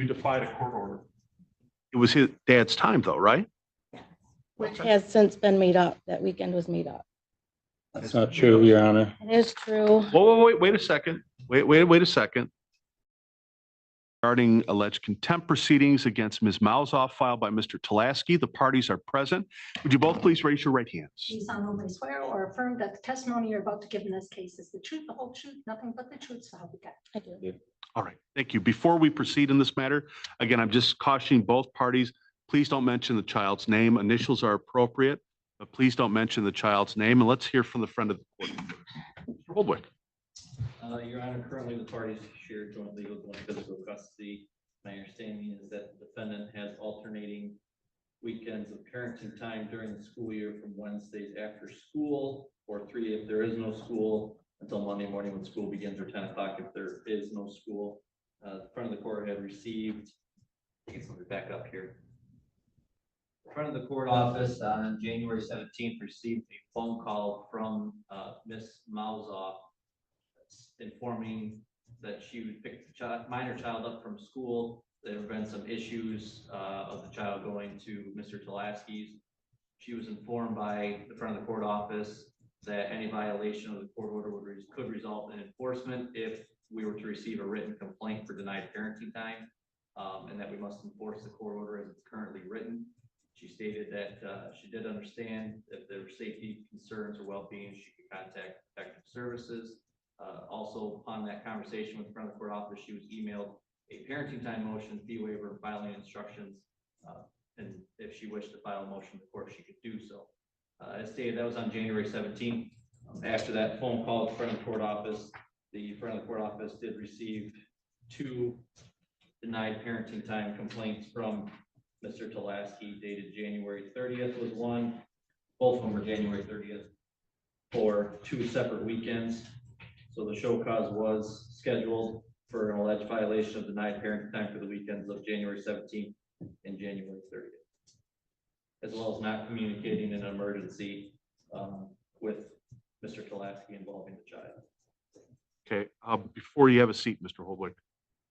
defied a court order. It was his dad's time though, right? Which has since been made up. That weekend was made up. That's not true, Your Honor. It is true. Wait a second. Wait a second. Regarding alleged contempt proceedings against Ms. Malzo filed by Mr. Tulaski, the parties are present. Would you both please raise your right hands? Do you solemnly swear or affirm that the testimony you're about to give in this case is the truth, the whole truth, nothing but the truth, so help you God? I do. All right, thank you. Before we proceed in this matter, again, I'm just cautioning both parties, please don't mention the child's name. Initials are appropriate, but please don't mention the child's name. And let's hear from the friend of the court. Mr. Holdwick. Your Honor, currently the parties share joint legal, joint physical custody. My understanding is that the defendant has alternating weekends of parenting time during the school year from Wednesdays after school, or 3 if there is no school, until Monday morning when school begins, or 10 o'clock if there is no school. The front of the court had received, I guess let me back up here. The front of the court office on January 17th received a phone call from Ms. Malzo informing that she would pick the minor child up from school. There have been some issues of the child going to Mr. Tulaski's. She was informed by the front of the court office that any violation of the court order could result in enforcement if we were to receive a written complaint for denied parenting time, and that we must enforce the court order as it's currently written. She stated that she did understand that there were safety concerns or well-being, she could contact protective services. Also, upon that conversation with the front of the court office, she was emailed a parenting time motion, fee waiver, filing instructions, and if she wished to file a motion in the court, she could do so. As stated, that was on January 17th. After that phone call at the front of the court office, the front of the court office did receive 2 denied parenting time complaints from Mr. Tulaski, dated January 30th was one. Both of them were January 30th for 2 separate weekends. So the show cause was scheduled for an alleged violation of denied parenting time for the weekends of January 17th and January 30th, as well as not communicating an emergency with Mr. Tulaski involving the child. Okay, before you have a seat, Mr. Holdwick.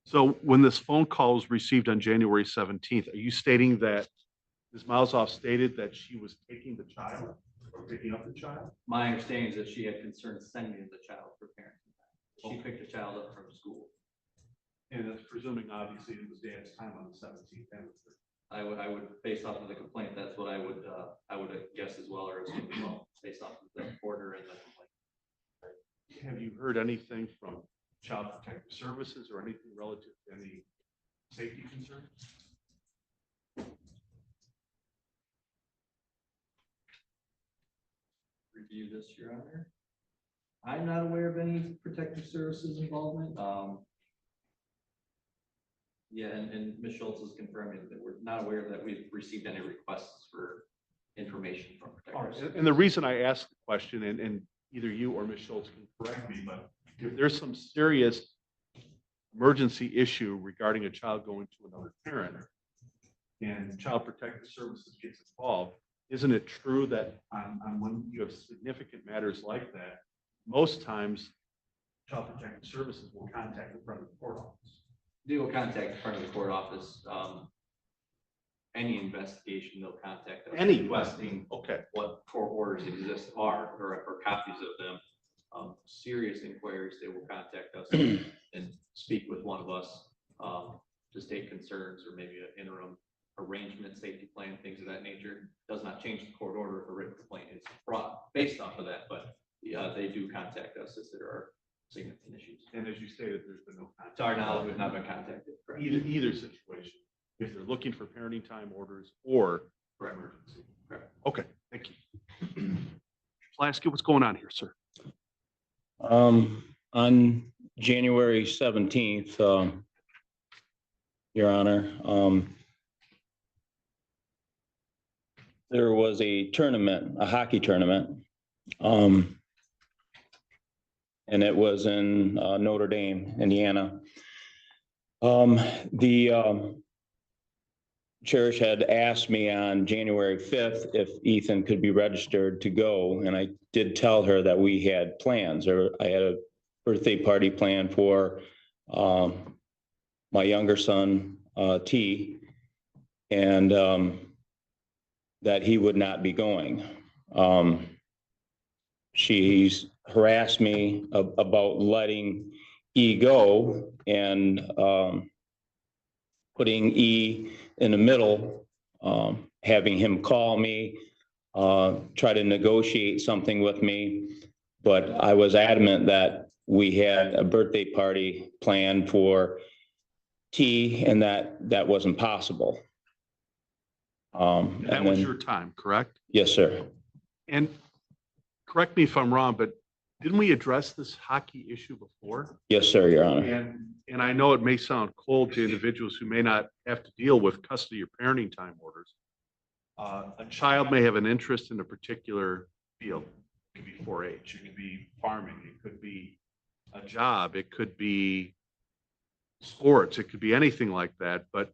So when this phone call was received on January 17th, are you stating that Ms. Malzo stated that she was taking the child or picking up the child? My understanding is that she had concerns sending the child for parenting time. She picked the child up from school. And that's presuming obviously it was dad's time on the 17th. And I would, based off of the complaint, that's what I would guess as well, or assume as well, based off of the order and the complaint. have you heard anything from Child Protective Services or anything relative to any safety concerns? Review this, Your Honor. I'm not aware of any protective services involvement. Yeah, and Ms. Schultz is confirming that we're not aware that we've received any requests for information from All protective right. services. And the reason I asked the question, and either you or Ms. Schultz can correct me, but if there's some serious emergency issue regarding a child going to another parent and Child Protective Services gets involved, isn't it true that on when you have significant matters like that, most times Child Protective Services will contact the front of the court office? They will contact the front of the court office. Any investigation, they'll contact us. Any requesting okay. what court orders exist or copies of them. Serious inquiries, they will contact us and speak with one of us to state concerns or maybe an interim arrangement, safety plan, things of that nature. Does not change the court order if a written complaint is brought based off of that, but they do contact us if there are significant issues. And as you stated, there's been no contact. To our knowledge, we've not been contacted. Correct. Either situation, if they're looking for parenting time orders or for Correct. emergency. Correct. Okay, thank you. Tulaski, what's going on here, sir? On January 17th, Your Honor, there was a tournament, a hockey tournament, and it was in Notre Dame, Indiana. The Cherish had asked me on January 5th if Ethan could be registered to go, and I did tell her that we had plans, or I had a birthday party planned for my younger son, T, and that he would not be going. She's harassed me about letting E go and putting E in the middle, having him call me, try to negotiate something with me. But I was adamant that we had a birthday party planned for T and that wasn't possible. And that and was then- your time, correct? Yes, sir. And correct me if I'm wrong, but didn't we address this hockey issue before? Yes, sir, Your Honor. And I know it may sound cold to individuals who may not have to deal with custody or parenting time orders. A child may have an interest in a particular field. It could be 4-H, it could be farming, it could be a job, it could be sports, it could be anything like that. But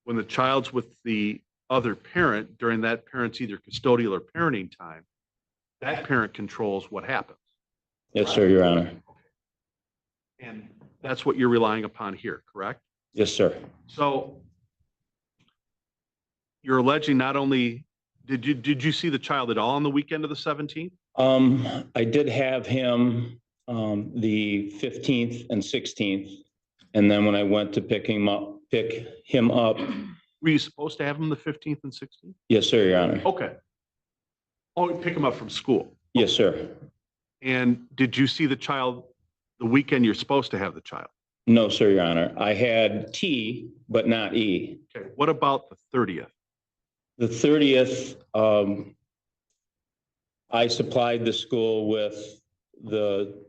when the child's with the other parent during that parent's either custodial or parenting time, that parent controls what happens. Yes, sir, Your Honor. And that's what you're relying upon here, correct? Yes, sir. So you're alleging not only, did you see the child at all on the weekend of the 17th? I did have him the 15th and 16th. And then when I went to pick him up, Were you supposed to have him the 15th and 16th? yes, sir, Your Honor. Okay. Oh, pick him up from school. Yes, sir. And did you see the child the weekend you're supposed to have the child? No, sir, Your Honor. I had T, but not E. Okay. What about the 30th? The 30th, I supplied the school with the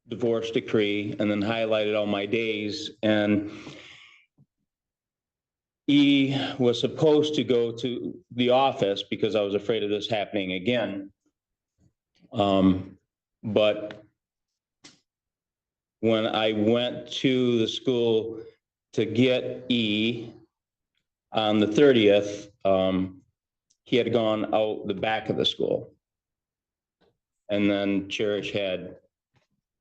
divorce decree and then highlighted all my days. And E was supposed to go to the office because I was afraid of this happening again. But when I went to the school to get E on the 30th, he had gone out the back of the school. And then Cherish had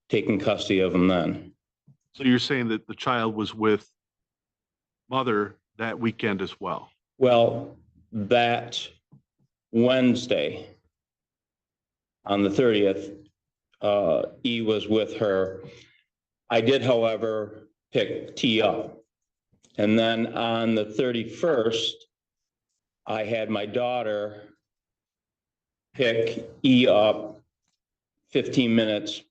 taken custody of him then. So you're saying that the child was with mother that weekend as well? Well, that Wednesday on the 30th, E was with her. I did, however, pick T up. And then on the 31st, I had my daughter pick E up 15 minutes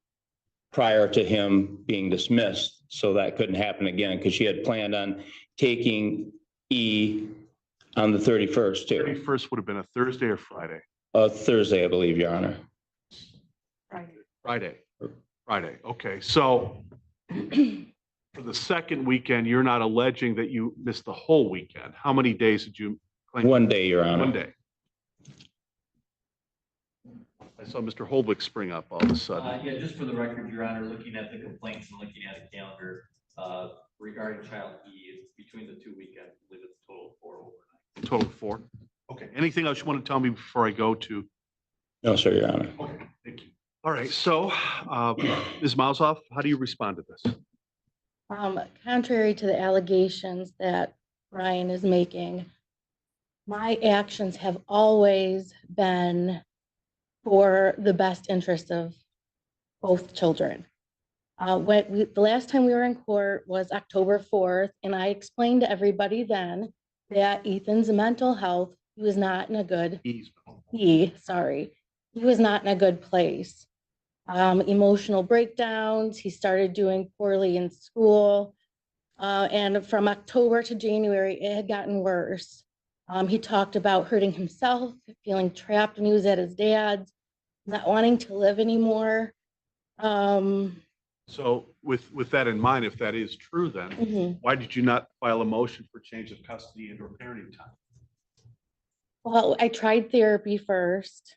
prior to him being dismissed. So that couldn't happen again because she had planned on taking E on the 31st too. 31st would have been a Thursday or Friday? Thursday, I believe, Your Honor. Friday. Okay. So for the second weekend, you're not alleging that you missed the whole weekend. How many days did you claim? 1 day, Your Honor. 1 day. I saw Mr. Holbrook spring up all of a sudden. Yeah, just for the record, Your Honor, looking at the complaints and looking at the calendar, regarding child E, it's between the 2 weekends, I believe it's a total of 4 overnight. Total of 4? Okay. Anything else you want to tell me before I go to? No, sir, Your Honor. Okay, thank you. All right, so Ms. Malzo, how do you respond to this? Contrary to the allegations that Ryan is making, my actions have always been for the best interest of both children. The last time we were in court was October 4th, and I explained to everybody then that Ethan's mental health, he was not in a good, he was not in a good place. Emotional breakdowns, he started doing poorly in school. And from October to January, it had gotten worse. He talked about hurting himself, feeling trapped when he was at his dad's, not wanting to live anymore. So with that in mind, if that is true, then why did you not file a motion for change of custody and or parenting time? Well, I tried therapy first.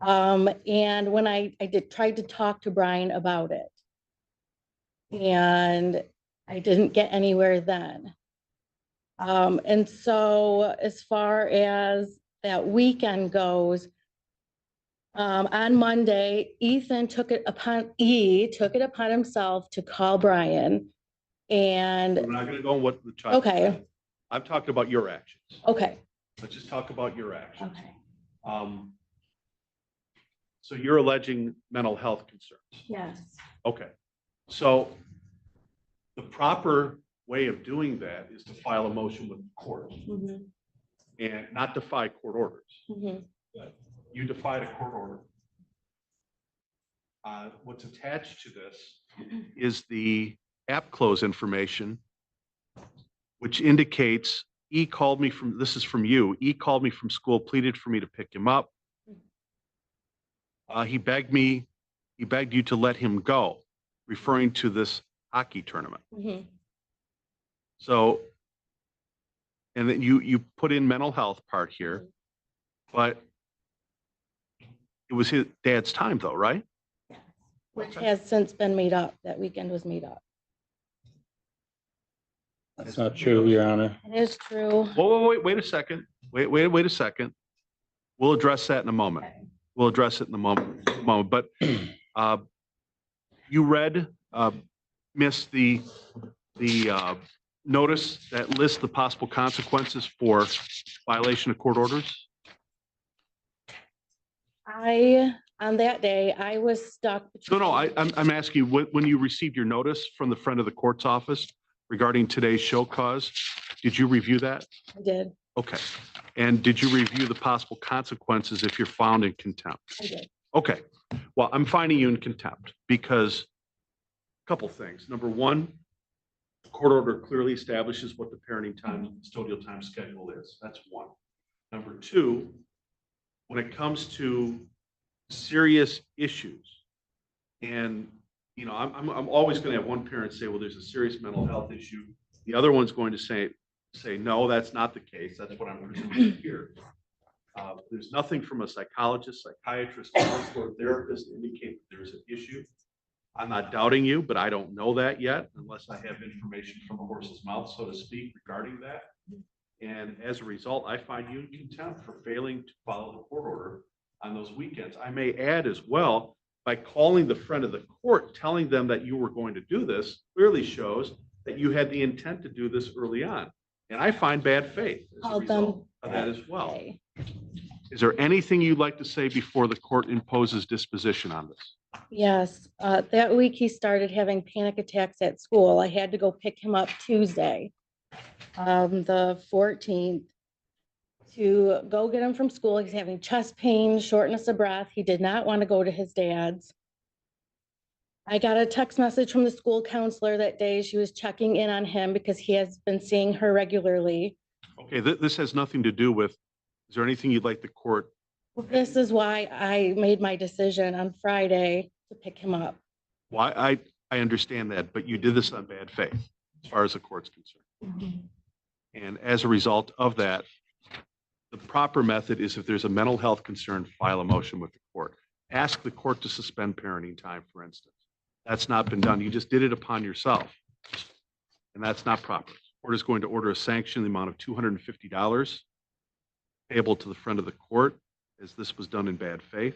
And when I tried to talk to Brian about it, and I didn't get anywhere then. And so as far as that weekend goes, on Monday, Ethan took it upon himself to call Brian And, We're not gonna go on what the child. okay, said. I'm talking about your actions. okay, Let's just talk about your actions. okay, So you're alleging mental health concerns. yes. Okay, so the proper way of doing that is to file a motion with the court Mhm, and not defy court orders. mhm. You defied a court order. What's attached to this is the app close information, which indicates E called me from, this is from you, E called me from school, pleaded for me to pick him up. He begged you to let him go, referring to this hockey tournament. Mhm. So, and then you put in mental health part here, but it was his dad's time though, right? Which Okay. has since been made up. That weekend was made up. That's not true, Your Honor. It is true. Wait a second. Wait a second. We'll address that in a moment. We'll address it in a moment. But you read, Miss, the notice that lists the possible consequences for violation of court orders? On that day, I was stuck. No, I'm asking you, when you received your notice from the friend of the court's office regarding today's show cause, did you review that? I did, Okay. And did you review the possible consequences if you're found in contempt? I did. Okay. Well, I'm finding you in contempt because a couple things. Number one, the court order clearly establishes what the parenting time, custodial time schedule is. That's one. Number two, when it comes to serious issues, and you know, I'm always going to have one parent say, well, there's a serious mental health issue. The other one's going to say, no, that's not the case. That's what I'm presuming here. There's nothing from a psychologist, psychiatrist, counselor, therapist to indicate that there's an issue. I'm not doubting you, but I don't know that yet unless I have information from the horse's mouth, so to speak, regarding that. And as a result, I find you in contempt for failing to follow the court order on those weekends. I may add as well, by calling the friend of the court, telling them that you were going to do this, clearly shows that you had the intent to do this early on. And I find bad faith as a Called result them of that as that well. day. Is there anything you'd like to say before the court imposes disposition on this? Yes, that week he started having panic attacks at school. I had to go pick him up Tuesday, the 14th, to go get him from school. He's having chest pain, shortness of breath. He did not want to go to his dad's. I got a text message from the school counselor that day. She was checking in on him because he has been seeing her regularly. Okay, this has nothing to do with, is there anything you'd like the court? This is why I made my decision on Friday to pick him up. Why, I understand that, but you did this on bad faith, as far as the court's concerned. And as a result of that, the proper method is if there's a mental health concern, file a motion with the court. Ask the court to suspend parenting time, for instance. That's not been done. You just did it upon yourself. And that's not proper. Court is going to order a sanction in the amount of $250 payable to the friend of the court, as this was done in bad faith.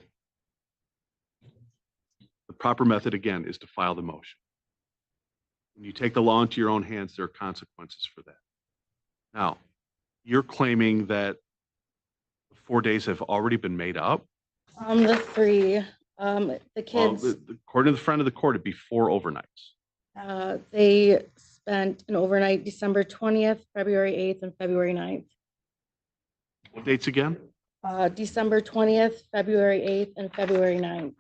The proper method, again, is to file the motion. When you take the law into your own hands, there are consequences for that. Now, you're claiming that the 4 days have already been made up? The three, the Well, kids, according to the friend of the court, it'd be 4 overnights. they spent an overnight December 20th, February 8th, and February 9th. What dates again? December 20th, February 8th, and February 9th.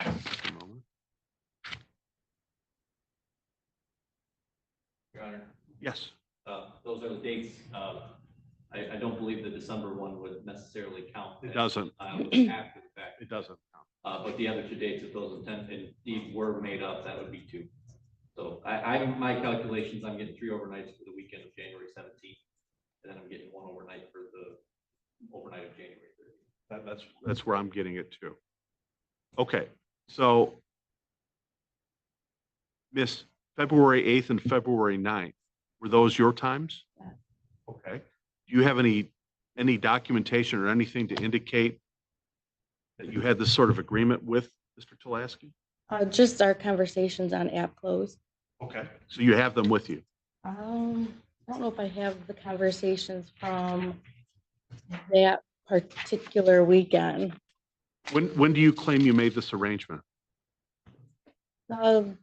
Just a moment. Your Honor, Yes, those are the dates. I don't believe the December one would necessarily count. it doesn't. After the fact. It doesn't. But the other two dates, if those indeed were made up, that would be 2. So my calculations, I'm getting 3 overnights for the weekend of January 17th. And then I'm getting 1 overnight for the overnight of January 30th. That's where I'm getting it to. Okay, so Miss, February 8th and February 9th, were those your times? Yes. Okay. Do you have any documentation or anything to indicate that you had this sort of agreement with Mr. Tulaski? Just our conversations on app close. Okay, so you have them with you. I don't know if I have the conversations from that particular weekend. When do you claim you made this arrangement? So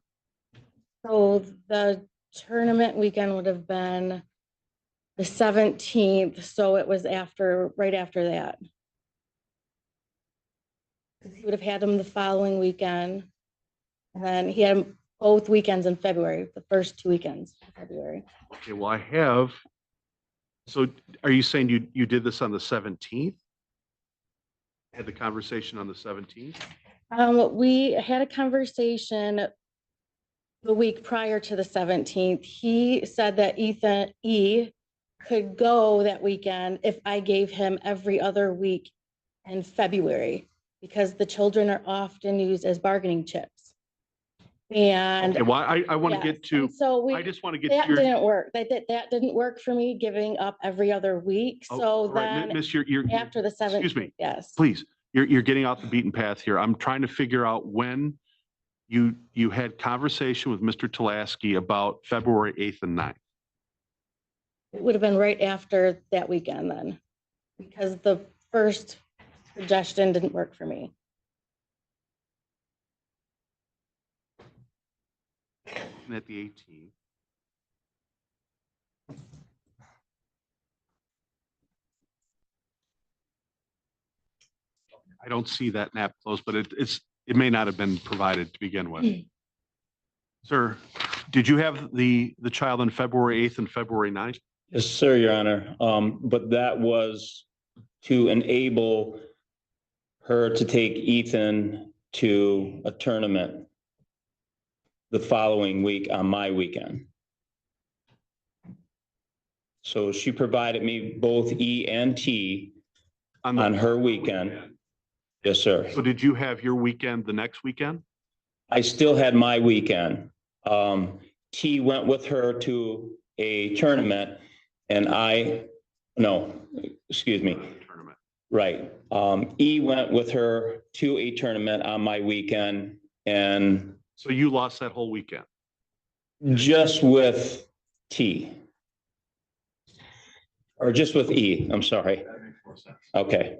the tournament weekend would have been the 17th, so it was right after that. 'Cause he would have had them the following weekend. And then he had 'em both weekends in February, the first 2 weekends in February. Okay, well, I have. So are you saying you did this on the 17th? Had the conversation on the 17th? We had a conversation the week prior to the 17th. He said that Ethan E could go that weekend if I gave him every other week in February, because the children are often used as bargaining chips. And Okay, well, I want to yes, get to, and so I just want to get that to your. didn't work. That didn't work for me, giving up every other week. Oh, So all right, then Miss, you're, after the 17th. excuse me, Yes. please, you're getting off the beaten path here. I'm trying to figure out when you had conversation with Mr. Tulaski about February 8th and 9th. It would have been right after that weekend then, because the first suggestion didn't work for me. And at the 18th. I don't see that nap close, but it may not have been provided to begin with. Sir, did you have the child on February 8th and February 9th? Yes, sir, Your Honor. But that was to enable her to take Ethan to a tournament the following week on my weekend. So she provided me both E and T on her weekend. Yes, sir. So did you have your weekend the next weekend? I still had my weekend. T went with her to a tournament and excuse me. Tournament. Right. E went with her to a tournament on my weekend and So you lost that whole weekend? just with T. Or just with E, I'm sorry. That makes more sense. Okay.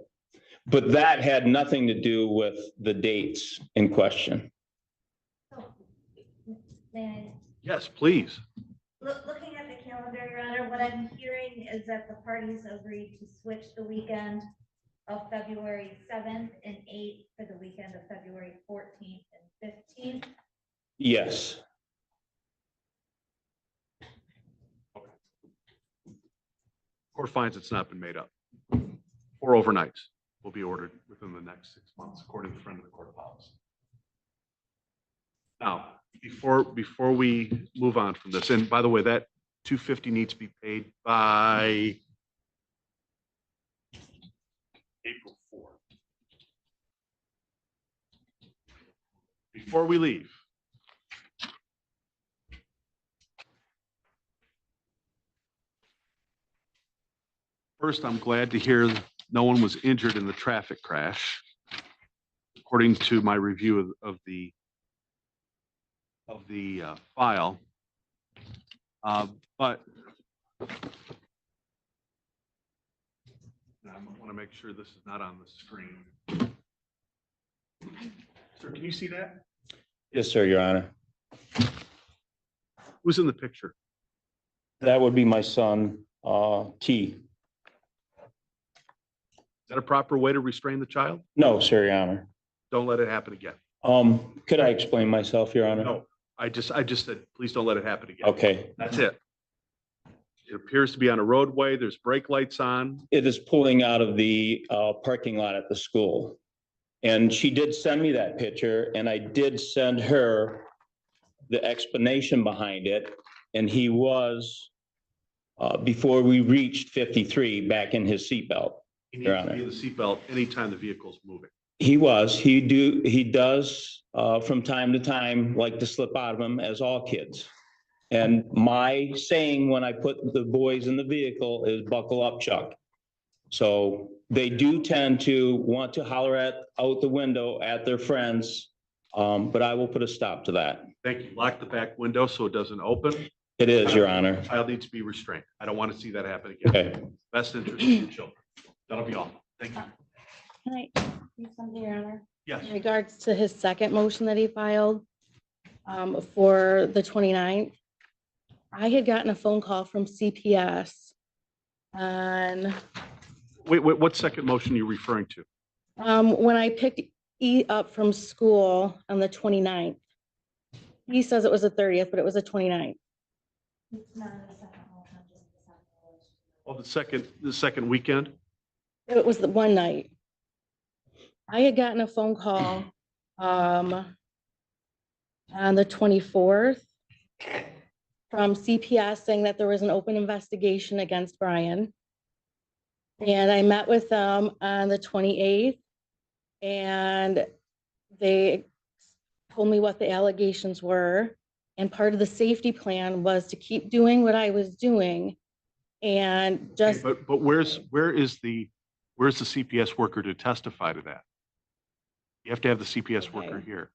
But that had nothing to do with the dates in question. Yes, please. Looking at the calendar, Your Honor, what I'm hearing is that the parties agreed to switch the weekend of February 7th and 8th for the weekend of February 14th and 15th. Yes. Court finds it's not been made up. 4 overnights will be ordered within the next 6 months, according to the friend of the court policy. Now, before we move on from this, and by the way, that $250 needs to be paid by April 4th. Before we leave, first, I'm glad to hear no one was injured in the traffic crash, according to my review of the file. But I want to make sure this is not on the screen. Sir, can you see that? Yes, sir, Your Honor. Who's in the picture? That would be my son, T. Is that a proper way to restrain the child? No, sir, Your Honor. Don't let it happen again. Could I explain myself, Your Honor? No, I just said, please don't let it happen again. Okay. That's it. It appears to be on a roadway. There's brake lights on. It is pulling out of the parking lot at the school. And she did send me that picture and I did send her the explanation behind it. And he was, before we reached 53, back in his seatbelt. He Your needs to Honor. be in the seatbelt anytime the vehicle's moving. He does from time to time like to slip out of them, as all kids. And my saying when I put the boys in the vehicle is buckle up, Chuck. So they do tend to want to holler out the window at their friends But I will put a stop to that. Thank you. Lock the back window so it doesn't open. It is, Your Honor. Child needs to be restrained. I don't want to see that happen again. Okay. Best interest of the children. That'll be all. Thank you. Can I say something, Your Honor? Yes. In regards to his second motion that he filed for the 29th, I had gotten a phone call from CPS on Wait, what second motion are you referring to? when I picked E up from school on the 29th. He says it was the 30th, but it was the 29th. It's not a second motion, just the second motion. Oh, the second weekend? It was the one night. I had gotten a phone call on the 24th from CPS saying that there was an open investigation against Brian. And I met with them on the 28th, and they told me what the allegations were. And part of the safety plan was to keep doing what I was doing and just, But where is the CPS worker to testify to that? You have to have the CPS worker Okay. here.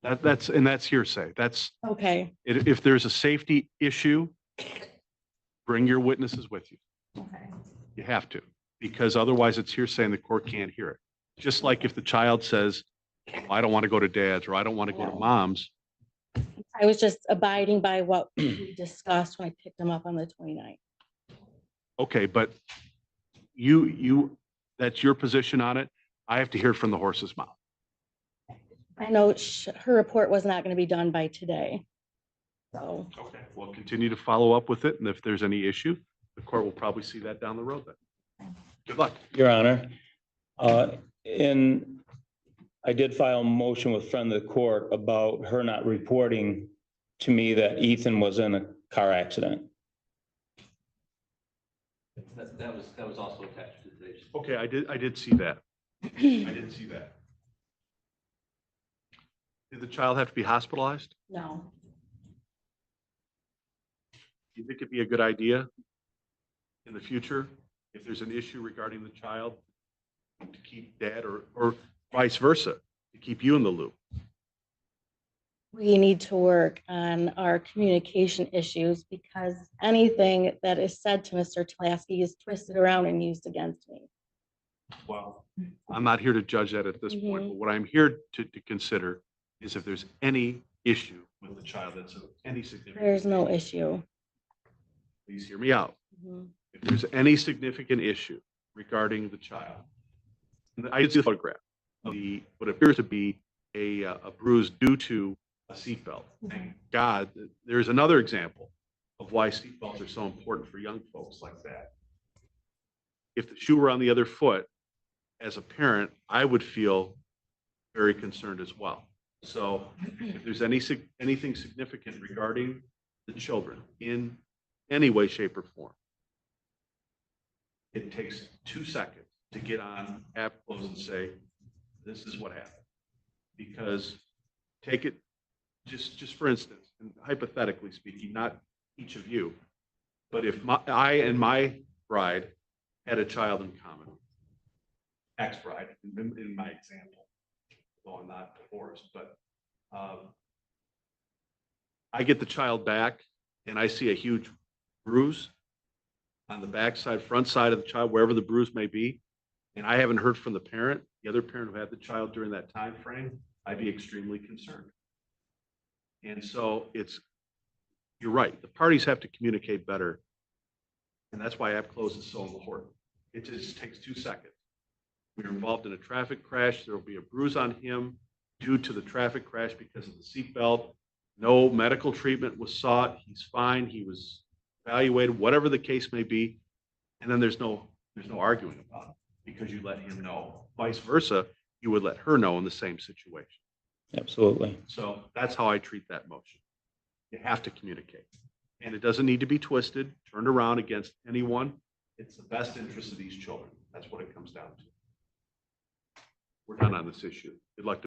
That's hearsay. That's, okay, if there's a safety issue, bring your witnesses with you. okay. You have to, because otherwise it's hearsay and the court can't hear it. Just like if the child says, I don't want to go to dad's, or I don't want to go to mom's. I was just abiding by what we discussed when I picked them up on the 29th. Okay, but that's your position on it. I have to hear it from the horse's mouth. I know her report was not going to be done by today. So, Okay. We'll continue to follow up with it, and if there's any issue, the court will probably see that down the road then. Good luck. Your Honor, I did file a motion with friend of the court about her not reporting to me that Ethan was in a car accident. That was also attached to today's. Okay, I did see that. I did see that. Did the child have to be hospitalized? no, Do you think it'd be a good idea in the future, if there's an issue regarding the child, to keep dad or vice versa, to keep you in the loop? we need to work on our communication issues because anything that is said to Mr. Tulaski is twisted around and used against me. Well, I'm not here to judge that at this point, Mhm. but what I'm here to consider is if there's any issue with the child that's of any significance. There's no issue. Please hear me out. Mhm. If there's any significant issue regarding the child, and I did see the photograph of what appears to be a bruise due to a seatbelt. Thank God, there's another example of why seatbelts are so important for young folks like that. If the shoe were on the other foot, as a parent, I would feel very concerned as well. So if there's anything significant regarding the children in any way, shape, or form, it takes 2 seconds to get on app close and say, this is what happened. Because take it, just for instance, and hypothetically speaking, not each of you, but if I and my bride had a child in common, ex-bride, in my example, though I'm not divorced, but I get the child back and I see a huge bruise on the backside, front side of the child, wherever the bruise may be, and I haven't heard from the parent, the other parent who had the child during that time frame, I'd be extremely concerned. And so you're right, the parties have to communicate better. And that's why app close is so important. It just takes 2 seconds. We were involved in a traffic crash. There will be a bruise on him due to the traffic crash because of the seatbelt. No medical treatment was sought. He's fine. He was evaluated, whatever the case may be. And then there's no arguing about it because you let him know. Vice versa, you would let her know in the same situation. Absolutely. So that's how I treat that motion. You have to communicate. And it doesn't need to be twisted, turned around against anyone. It's the best interest of these children. That's what it comes down to. We're done on this issue. Good luck to